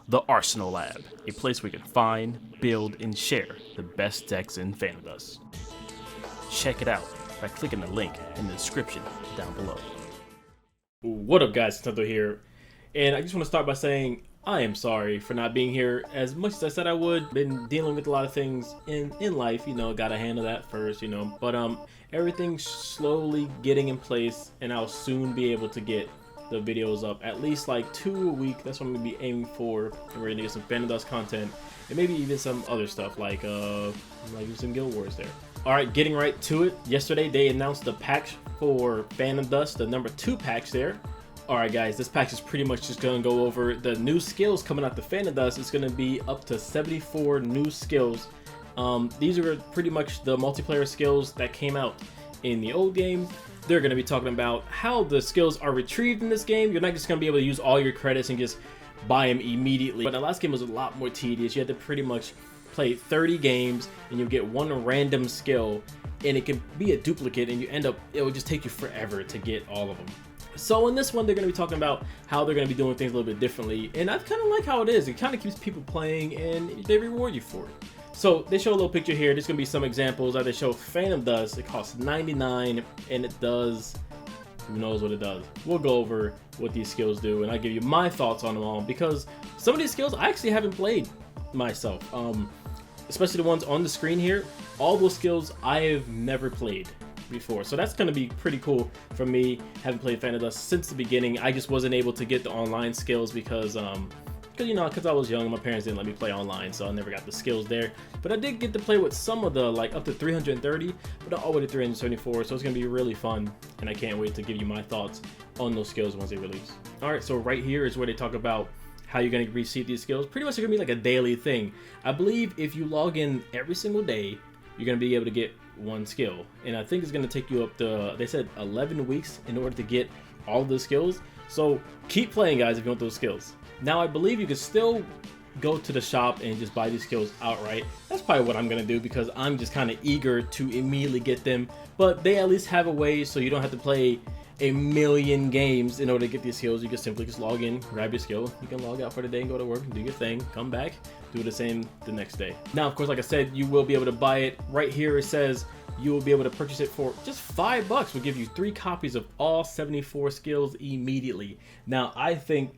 the Arsenal Lab, a place where you can find, build, and share the best decks in Fanadust. Check it out by clicking the link in the description down below. What up, guys? Pronto here, and I just want to start by saying I am sorry for not being here as much as I said I would. Been dealing with a lot of things in life, gotta handle that first, but everything's slowly getting in place, and I'll soon be able to get the videos up at least like 2 a week. That's what I'm gonna be aiming for, and we're gonna get some Fanadust content and maybe even some other stuff like some Guild Wars there. Alright, getting right to it. Yesterday they announced the packs for Fanadust, the number 2 packs there. Alright guys, this pack is pretty much just going to go over the new skills coming out to Fanadust. It's going to be up to 74 new skills. These are pretty much the multiplayer skills that came out in the old game. They're going to be talking about how the skills are retrieved in this game. You're not just going to be able to use all your credits and just buy them immediately. But the last game was a lot more tedious. You had to pretty much play 30 games and you'll get one random skill, and it can be a duplicate, and it will just take you forever to get all of them. So in this one, they're going to be talking about how they're going to be doing things a little bit differently, and I kind of like how it is. It kind of keeps people playing, and they reward you for it. So they show a little picture here. There's going to be some examples that they show. Fanadust, it costs $99, and it does, who knows what it does. We'll go over what these skills do, and I'll give you my thoughts on them all, because some of these skills I actually haven't played myself. Especially the ones on the screen here, all those skills I have never played before, so that's going to be pretty cool for me. Haven't played Fanadust since the beginning. I just wasn't able to get the online skills because I was young and my parents didn't let me play online, so I never got the skills there. But I did get to play with some of the, like, up to 330, but all the way to 374, so it's going to be really fun, and I can't wait to give you my thoughts on those skills once they release. Alright, so right here is where they talk about how you're going to receive these skills. Pretty much it's going to be like a daily thing. I believe if you log in every single day, you're going to be able to get one skill. And I think it's going to take you up to, they said 11 weeks in order to get all the skills. So keep playing, guys, if you want those skills. Now, I believe you can still go to the shop and just buy these skills outright. That's probably what I'm going to do, because I'm just kind of eager to immediately get them. But they at least have a way so you don't have to play a million games in order to get these skills. You can simply just log in, grab your skill, you can log out for the day and go to work and do your thing, come back, do the same the next day. Now, of course, like I said, you will be able to buy it. Right here it says you will be able to purchase it for just $5. We'll give you 3 copies of all 74 skills immediately. Now, I think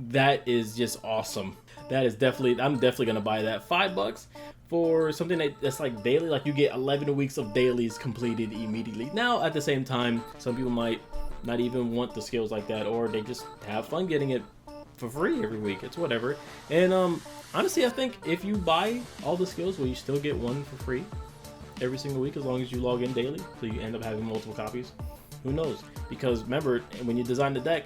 that is just awesome. That is definitely, I'm definitely gonna buy that. $5 for something that's like daily, like you get 11 weeks of dailies completed immediately. Now, at the same time, some people might not even want the skills like that, or they just have fun getting it for free every week. It's whatever. And honestly, I think if you buy all the skills, will you still get one for free every single week as long as you log in daily, so you end up having multiple copies? Who knows? Because remember, when you design the deck,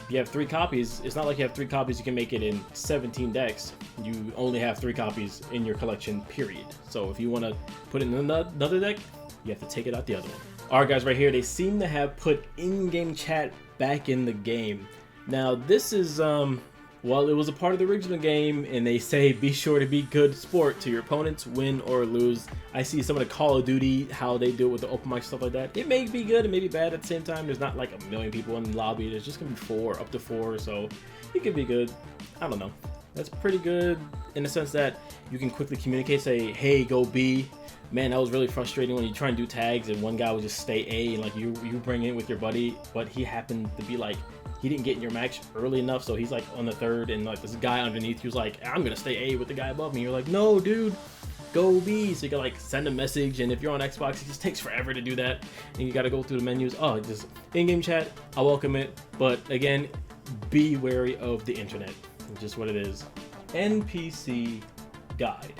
you have 3 copies. It's not like you have 3 copies, you can make it in 17 decks. You only have 3 copies in your collection, period. So if you want to put it in another deck, you have to take it out the other one. Alright guys, right here, they seem to have put in-game chat back in the game. Now this is, well, it was a part of the original game, and they say be sure to be good sport to your opponents, win or lose. I see some of the Call of Duty, how they do it with the open mic stuff like that. It may be good, it may be bad at the same time. There's not like a million people in the lobby. There's just gonna be 4, up to 4, so it could be good. I don't know. That's pretty good in the sense that you can quickly communicate, say, hey, go B. Man, that was really frustrating when you try and do tags and one guy would just stay A, and like you bring in with your buddy, but he happened to be like, he didn't get in your match early enough, so he's like on the 3rd, and like this guy underneath you was like, I'm gonna stay A with the guy above me. You're like, no, dude, go B. So you can like send a message, and if you're on Xbox, it just takes forever to do that, and you gotta go through the menus. Oh, just in-game chat, I welcome it, but again, be wary of the internet. It's just what it is. NPC guide.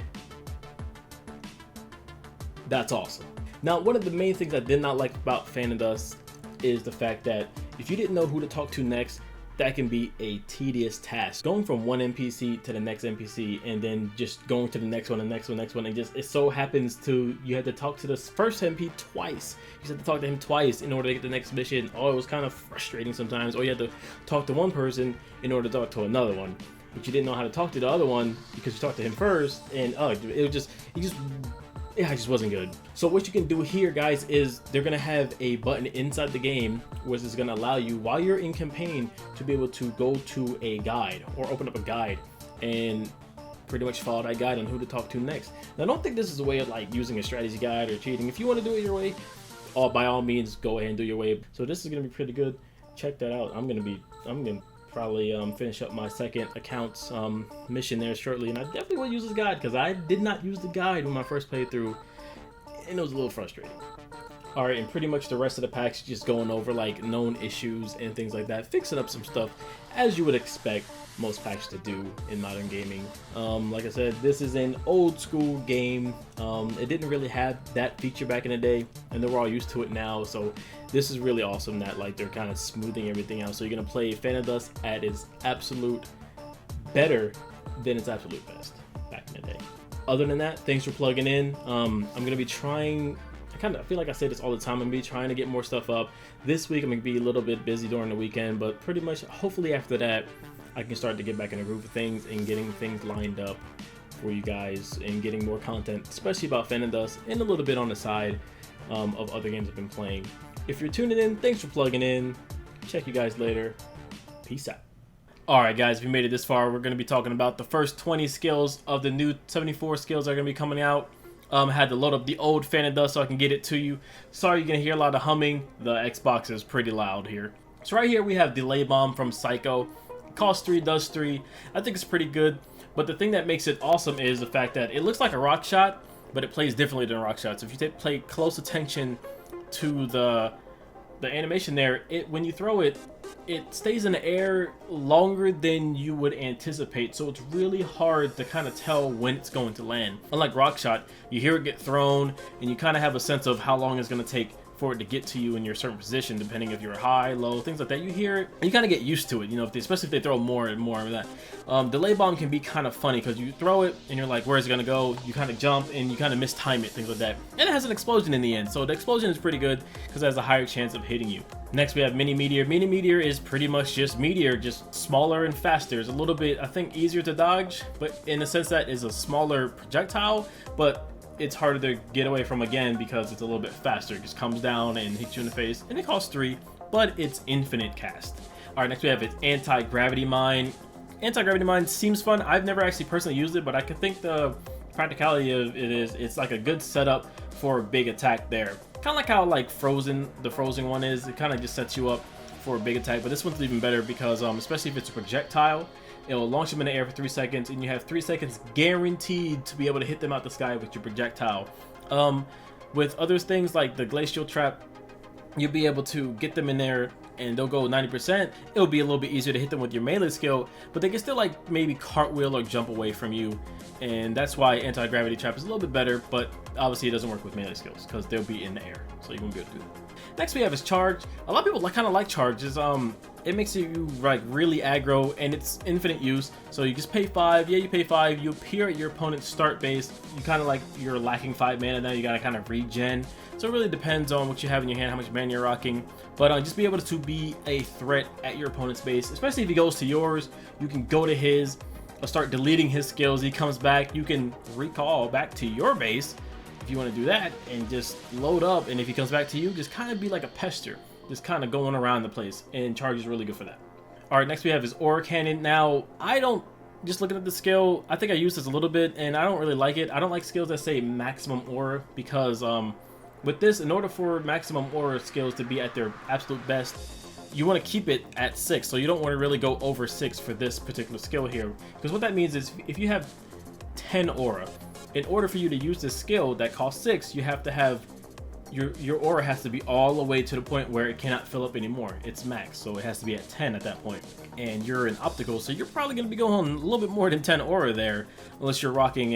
That's awesome. Now, one of the main things I did not like about Fanadust is the fact that if you didn't know who to talk to next, that can be a tedious task. Going from one NPC to the next NPC, and then just going to the next one, and next one, and just, it so happens to, you had to talk to the first MP twice. You had to talk to him twice in order to get the next mission. Oh, it was kind of frustrating sometimes. Or you had to talk to one person in order to talk to another one, but you didn't know how to talk to the other one because you talked to him first, and it just wasn't good. So what you can do here, guys, is they're gonna have a button inside the game which is gonna allow you, while you're in campaign, to be able to go to a guide or open up a guide and pretty much follow that guide on who to talk to next. Now, I don't think this is a way of like using a strategy guide or cheating. If you want to do it your way, by all means, go ahead and do your way. So this is gonna be pretty good. Check that out. I'm gonna probably finish up my second account's mission there shortly, and I definitely will use this guide because I did not use the guide when my first playthrough, and it was a little frustrating. All right, and pretty much the rest of the packs just going over like known issues and things like that, fixing up some stuff as you would expect most packs to do in modern gaming. Like I said, this is an old school game. It didn't really have that feature back in the day, and we're all used to it now. So this is really awesome that like they're kind of smoothing everything out. So you're gonna play Fan of Dust at its absolute better than its absolute best back in the day. Other than that, thanks for plugging in. I'm gonna be trying. I feel like I say this all the time. I'm gonna be trying to get more stuff up. This week I'm gonna be a little bit busy during the weekend, but pretty much hopefully after that I can start to get back in the groove of things and getting things lined up for you guys and getting more content, especially about Fan and Dust and a little bit on the side of other games I've been playing. If you're tuning in, thanks for plugging in. Check you guys later. Peace out. Alright guys, if you made it this far, we're going to be talking about the first 20 skills of the new 74 skills that are going to be coming out. I had to load up the old Fan and Dust so I can get it to you. Sorry you're going to hear a lot of humming. The Xbox is pretty loud here. So right here we have Delay Bomb from Psycho. Costs 3, does 3. I think it's pretty good. But the thing that makes it awesome is the fact that it looks like a rock shot, but it plays differently than a rock shot. So if you pay close attention to the animation there, when you throw it, it stays in the air longer than you would anticipate, so it's really hard to kind of tell when it's going to land. Unlike rock shot, you hear it get thrown and you kind of have a sense of how long it's going to take for it to get to you in your certain position, depending if you're high, low, things like that. You hear it, and you kind of get used to it, you know, especially if they throw more and more of that. Delay bomb can be kind of funny because you throw it and you're like, where's it gonna go? You kind of jump and you kind of mistime it, things like that. And it has an explosion in the end, so the explosion is pretty good because it has a higher chance of hitting you. Next we have Mini Meteor. Mini Meteor is pretty much just Meteor, just smaller and faster. It's a little bit, I think, easier to dodge, but in the sense that it's a smaller projectile, but it's harder to get away from again because it's a little bit faster. It just comes down and hits you in the face, and it costs 3, but it's infinite cast. All right, next we have its Anti-Gravity Mine. Anti-Gravity Mine seems fun. I've never actually personally used it, but I can think the practicality of it is it's like a good setup for a big attack there. Kind of like how like the Frozen one is. It kind of just sets you up for a big attack, but this one's even better because especially if it's a projectile, it'll launch them in the air for 3 seconds, and you have 3 seconds guaranteed to be able to hit them out the sky with your projectile. With other things like the Glacial Trap, you'll be able to get them in there and they'll go 90%. It'll be a little bit easier to hit them with your melee skill, but they can still like maybe cartwheel or jump away from you, and that's why Anti-Gravity Trap is a little bit better, but obviously it doesn't work with melee skills because they'll be in the air, so you won't be able to do that. Next we have is Charge. A lot of people kind of like Charge. It makes you like really aggro, and it's infinite use. So you just pay 5. Yeah, you pay 5. You appear at your opponent's start base. You kind of like you're lacking 5 mana now. You gotta kind of regen. So it really depends on what you have in your hand, how much mana you're rocking. But just be able to be a threat at your opponent's base, especially if he goes to yours. You can go to his, start deleting his skills. He comes back. You can recall back to your base if you want to do that and just load up. And if he comes back to you, just kind of be like a pester, just kind of going around the place. And Charge is really good for that. All right, next we have his Aura Cannon. Now, just looking at the skill, I think I used this a little bit, and I don't really like it. I don't like skills that say maximum aura because with this, in order for maximum aura skills to be at their absolute best, you want to keep it at 6. So you don't want to really go over 6 for this particular skill here. Because what that means is if you have 10 aura, in order for you to use this skill that costs 6, you have to have your aura has to be all the way to the point where it cannot fill up anymore. It's max, so it has to be at 10 at that point. And you're in optical, so you're probably going to be going a little bit more than 10 aura there, unless you're rocking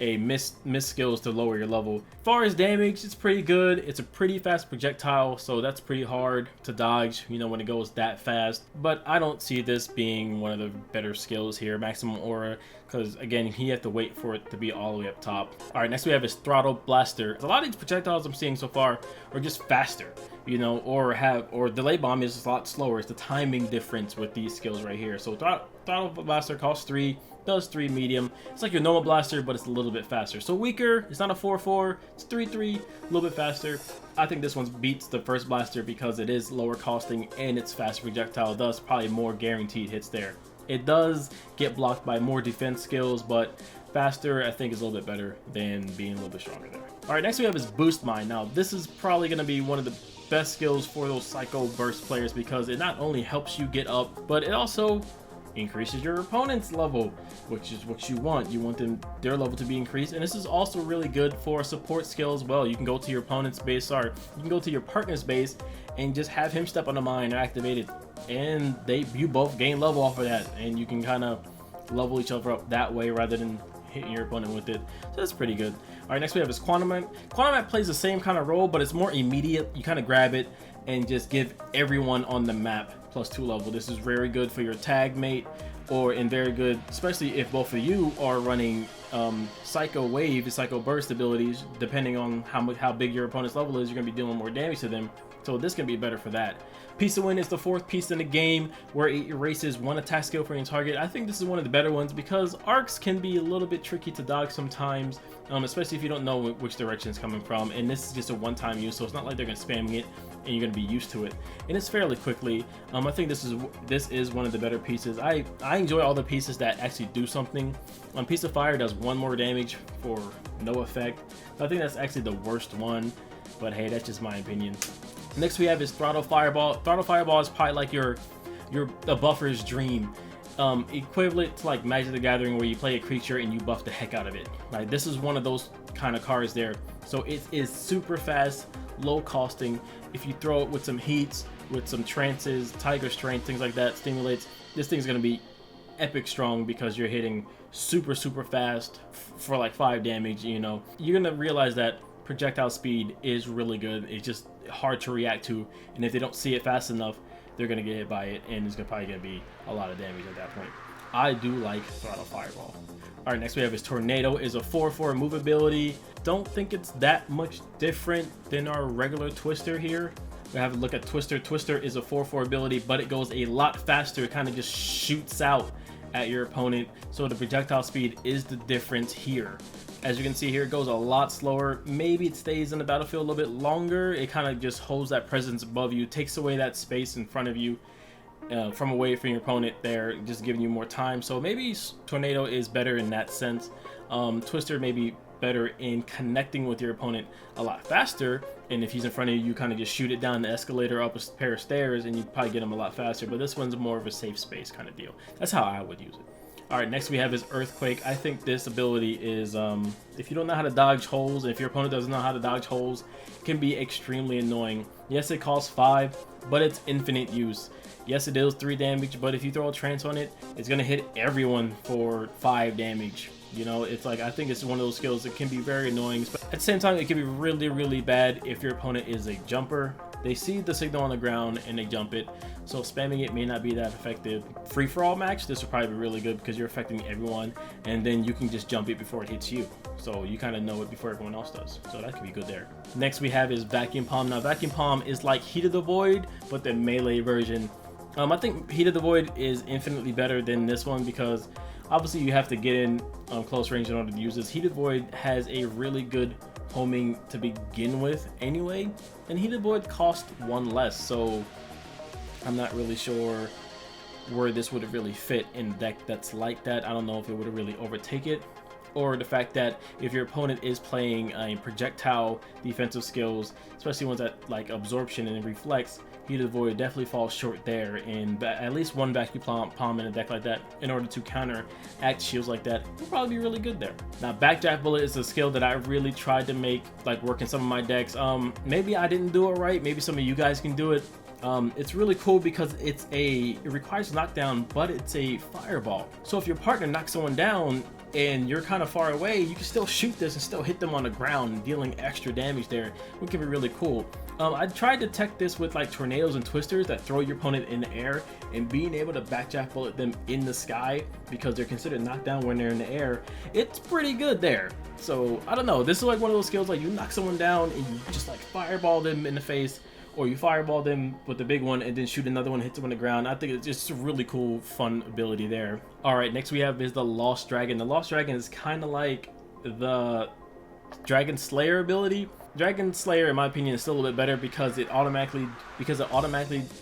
a miss skills to lower your level. As far as damage, it's pretty good. It's a pretty fast projectile, so that's pretty hard to dodge, you know, when it goes that fast. But I don't see this being one of the better skills here, maximum aura, because again, you have to wait for it to be all the way up top. All right, next we have is Throttle Blaster. A lot of these projectiles I'm seeing so far are just faster, you know, or Delay Bomb is a lot slower. It's the timing difference with these skills right here. So Throttle Blaster costs 3, does 3 medium. It's like your normal blaster, but it's a little bit faster. So weaker, it's not a 4-4, it's 3-3, a little bit faster. I think this one beats the first blaster because it is lower costing and it's faster projectile, thus probably more guaranteed hits there. It does get blocked by more defense skills, but faster I think is a little bit better than being a little bit stronger there. Alright, next we have is Boost Mine. Now this is probably going to be one of the best skills for those Psycho Burst players because it not only helps you get up, but it also increases your opponent's level, which is what you want. You want their level to be increased, and this is also really good for support skill as well. You can go to your opponent's base, you can go to your partner's base and just have him step on the mine or activate it, and you both gain level off of that, and you can kind of level each other up that way rather than hitting your opponent with it. So that's pretty good. All right, next we have is Quantum Map. Quantum Map plays the same kind of role, but it's more immediate. You kind of grab it and just give everyone on the map +2 level. This is very good for your tag mate, and very good, especially if both of you are running Psycho Wave and Psycho Burst abilities. Depending on how big your opponent's level is, you're gonna be dealing more damage to them. So this can be better for that. Piece of Wind is the 4th piece in the game where it erases 1 attack skill for your target. I think this is one of the better ones because arcs can be a little bit tricky to dodge sometimes, especially if you don't know which direction it's coming from. And this is just a one-time use, so it's not like they're going to spam it and you're going to be used to it. And it's fairly quickly. I think this is one of the better pieces. I enjoy all the pieces that actually do something. Piece of Fire does 1 more damage for no effect. I think that's actually the worst one, but hey, that's just my opinion. Next we have is Throttle Fireball. Throttle Fireball is probably like the buffer's dream. Equivalent to like Magic the Gathering where you play a creature and you buff the heck out of it. Right? This is one of those kind of cards there. So it is super fast, low costing. If you throw it with some heats, with some trances, Tiger Strength, things like that, stimulates, this thing's going to be epic strong because you're hitting super fast for like 5 damage. You know, you're going to realize that projectile speed is really good. It's just hard to react to, and if they don't see it fast enough, they're gonna get hit by it, and it's probably gonna be a lot of damage at that point. I do like Throttle Fireball. All right, next we have is Tornado. Is a 4/4 move ability. Don't think it's that much different than our regular Twister here. We have a look at Twister. Twister is a 4/4 ability, but it goes a lot faster. It kind of just shoots out at your opponent, so the projectile speed is the difference here. As you can see here, it goes a lot slower. Maybe it stays in the battlefield a little bit longer. It kind of just holds that presence above you, takes away that space in front of you from away from your opponent there, just giving you more time. So maybe Tornado is better in that sense. Twister may be better in connecting with your opponent a lot faster, and if he's in front of you, you kind of just shoot it down the escalator up a pair of stairs and you probably get him a lot faster. But this one's more of a safe space kind of deal. That's how I would use it. Alright, next we have is Earthquake. I think this ability is, if you don't know how to dodge holes, and if your opponent doesn't know how to dodge holes, it can be extremely annoying. Yes, it costs 5, but it's infinite use. Yes, it deals 3 damage, but if you throw a trance on it, it's going to hit everyone for 5 damage. You know, it's like, I think it's one of those skills that can be very annoying. But at the same time, it can be really bad if your opponent is a jumper. They see the signal on the ground and they jump it, so spamming it may not be that effective. Free-for-all match, this will probably be really good because you're affecting everyone, and then you can just jump it before it hits you. So you kind of know it before everyone else does. So that could be good there. Next we have is Vacuum Palm. Now Vacuum Palm is like Heat of the Void, but the melee version. I think Heat of the Void is infinitely better than this one because obviously you have to get in close range in order to use this. Heat of the Void has a really good homing to begin with anyway, and Heated Void cost 1 less, so I'm not really sure where this would have really fit in a deck that's like that. I don't know if it would have really overtake it, or the fact that if your opponent is playing projectile defensive skills, especially ones that like absorption and reflex, Heated Void definitely falls short there, and at least 1 Vacuum Palm in a deck like that in order to counteract shields like that would probably be really good there. Now Backdraft Bullet is a skill that I really tried to make like work in some of my decks. Maybe I didn't do it right, maybe some of you guys can do it. It's really cool because it requires knockdown, but it's a fireball. So if your partner knocks someone down and you're kind of far away, you can still shoot this and still hit them on the ground, dealing extra damage there, which can be really cool. I tried to tech this with like tornadoes and twisters that throw your opponent in the air, and being able to backdraft bullet them in the sky because they're considered knocked down when they're in the air. It's pretty good there. So I don't know, this is like one of those skills like you knock someone down and you just like fireball them in the face, or you fireball them with the big one and then shoot another one, hit them on the ground. I think it's just a really cool, fun ability there. Alright, next we have is the Lost Dragon. The Lost Dragon is kind of like the Dragon Slayer ability, Dragon Slayer, in my opinion, is still a little bit better because it automatically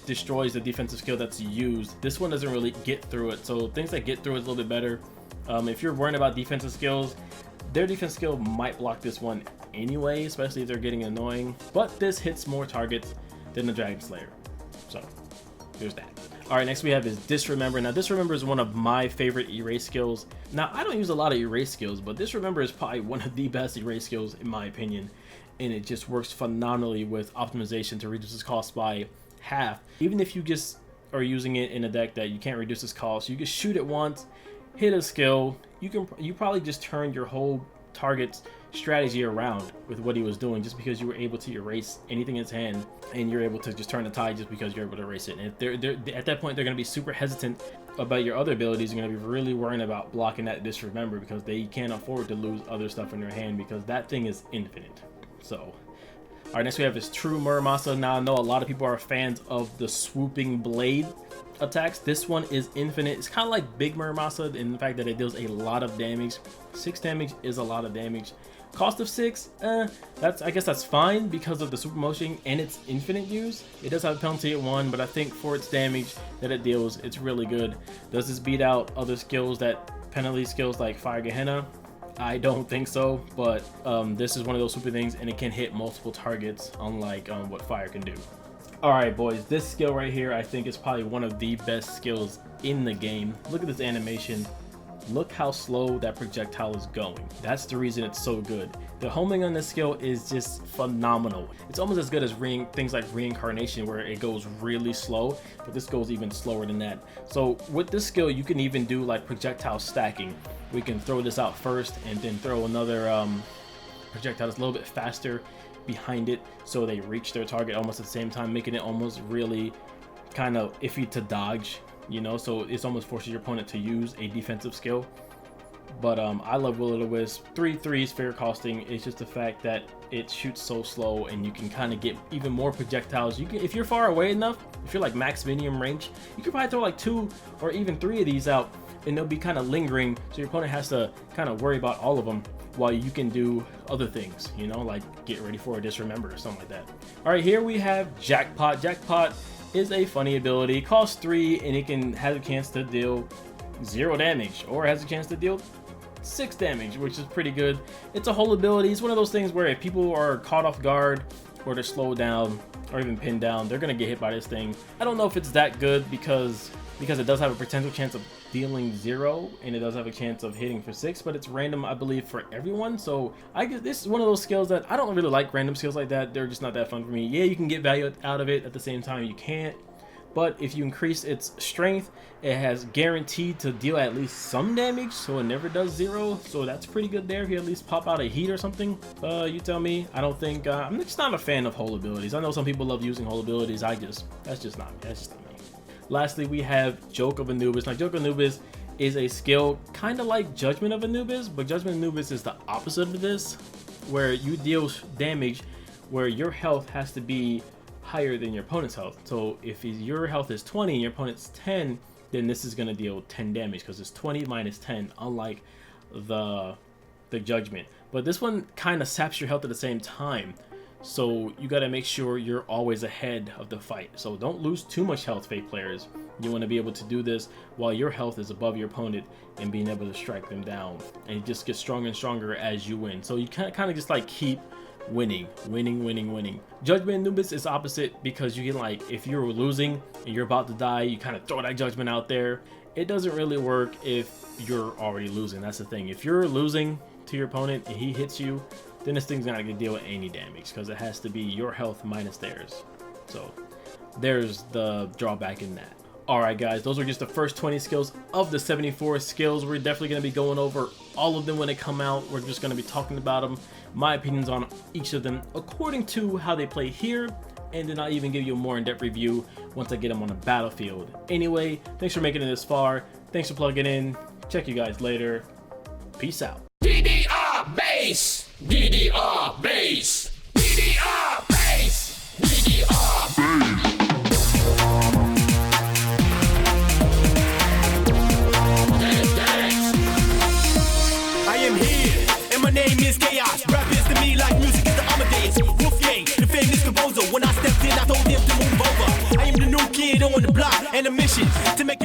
destroys the defensive skill that's used. This one doesn't really get through it, so things that get through it is a little bit better. If you're worrying about defensive skills, their defense skill might block this one anyway, especially if they're getting annoying. But this hits more targets than the Dragon Slayer, so there's that. All right, next we have is Disremember. Now, Disremember is one of my favorite erase skills. Now, I don't use a lot of erase skills, but Disremember is probably one of the best erase skills in my opinion, and it just works phenomenally with optimization to reduce its cost by half. Even if you just are using it in a deck that you can't reduce its cost, you can shoot it once, hit a skill. You probably just turn your whole target's strategy around with what he was doing, just because you were able to erase anything in his hand, and you're able to just turn the tide just because you're able to erase it. And if they're at that point, they're going to be super hesitant about your other abilities. You're going to be really worrying about blocking that Disremember because they can't afford to lose other stuff in their hand because that thing is infinite. So, all right, next we have is True Muramasa. Now, I know a lot of people are fans of the swooping blade attacks. This one is infinite. It's kind of like Big Muramasa in the fact that it deals a lot of damage. 6 damage is a lot of damage. Cost of 6, I guess that's fine because of the super motion and its infinite use. It does have a penalty at 1, but I think for its damage that it deals, it's really good. Does this beat out other skills, that penalty skills like Fire Gehenna? I don't think so, but this is one of those super things, and it can hit multiple targets, unlike what Fire can do. Alright boys, this skill right here I think is probably one of the best skills in the game. Look at this animation. Look how slow that projectile is going. That's the reason it's so good. The homing on this skill is just phenomenal. It's almost as good as things like Reincarnation, where it goes really slow, but this goes even slower than that. So with this skill, you can even do like projectile stacking. We can throw this out first and then throw another projectile that's a little bit faster behind it, so they reach their target almost at the same time, making it almost really kind of iffy to dodge, you know, so it's almost forces your opponent to use a defensive skill. But I love Will-O-the-Wisp. 3/3 is fair costing. It's just the fact that it shoots so slow, and you can kind of get even more projectiles. You can, if you're far away enough, if you're like max medium range, you could probably throw like 2 or even 3 of these out, and they'll be kind of lingering, so your opponent has to kind of worry about all of them, while you can do other things, you know, like get ready for a Disremember or something like that. All right, here we have Jackpot. Jackpot is a funny ability. It costs 3, and it can have a chance to deal 0 damage, or has a chance to deal 6 damage, which is pretty good. It's a whole ability. It's one of those things where if people are caught off guard, or they're slowed down, or even pinned down, they're gonna get hit by this thing. I don't know if it's that good because it does have a potential chance of dealing 0, and it does have a chance of hitting for 6, but it's random, I believe, for everyone. So I guess this is one of those skills that I don't really like. Random skills like that, they're just not that fun for me. Yeah, you can get value out of it, at the same time you can't. But if you increase its strength, it has guaranteed to deal at least some damage, so it never does 0. So that's pretty good there. If you at least pop out a heat or something, you tell me. I don't think I'm just not a fan of whole abilities. I know some people love using whole abilities. That's just not me. That's just not me. Lastly, we have Joke of Anubis. Now, Joke of Anubis is a skill kind of like Judgment of Anubis, but Judgment of Anubis is the opposite of this, where you deal damage where your health has to be higher than your opponent's health. So if your health is 20 and your opponent's 10, then this is going to deal 10 damage because it's 20 minus 10, unlike the Judgment. But this one kind of saps your health at the same time. So you got to make sure you're always ahead of the fight. So don't lose too much health, Fate players. You want to be able to do this while your health is above your opponent and being able to strike them down. And it just gets stronger and stronger as you win. So you kind of just like keep winning. Judgment Anubis is opposite because you can, like, if you're losing and you're about to die, you kind of throw that Judgment out there. It doesn't really work if you're already losing. That's the thing. If you're losing to your opponent and he hits you, then this thing's not going to deal with any damage because it has to be your health minus theirs. So there's the drawback in that. Alright guys, those are just the first 20 skills of the 74 skills. We're definitely going to be going over all of them when they come out. We're just going to be talking about them, my opinions on each of them according to how they play here, and then I'll even give you a more in-depth review once I get them on the battlefield. Anyway, thanks for making it this far. Thanks for plugging in. Check you guys later. Peace out. DDR base! DDR base! DDR base! DDR base! I am here, and my name is Chaos. Rap is to me like music is the Amadeus. bass. Wolfgang, the famous composer. When I stepped in, I told them to move over. I am the new kid on the block and a mission to make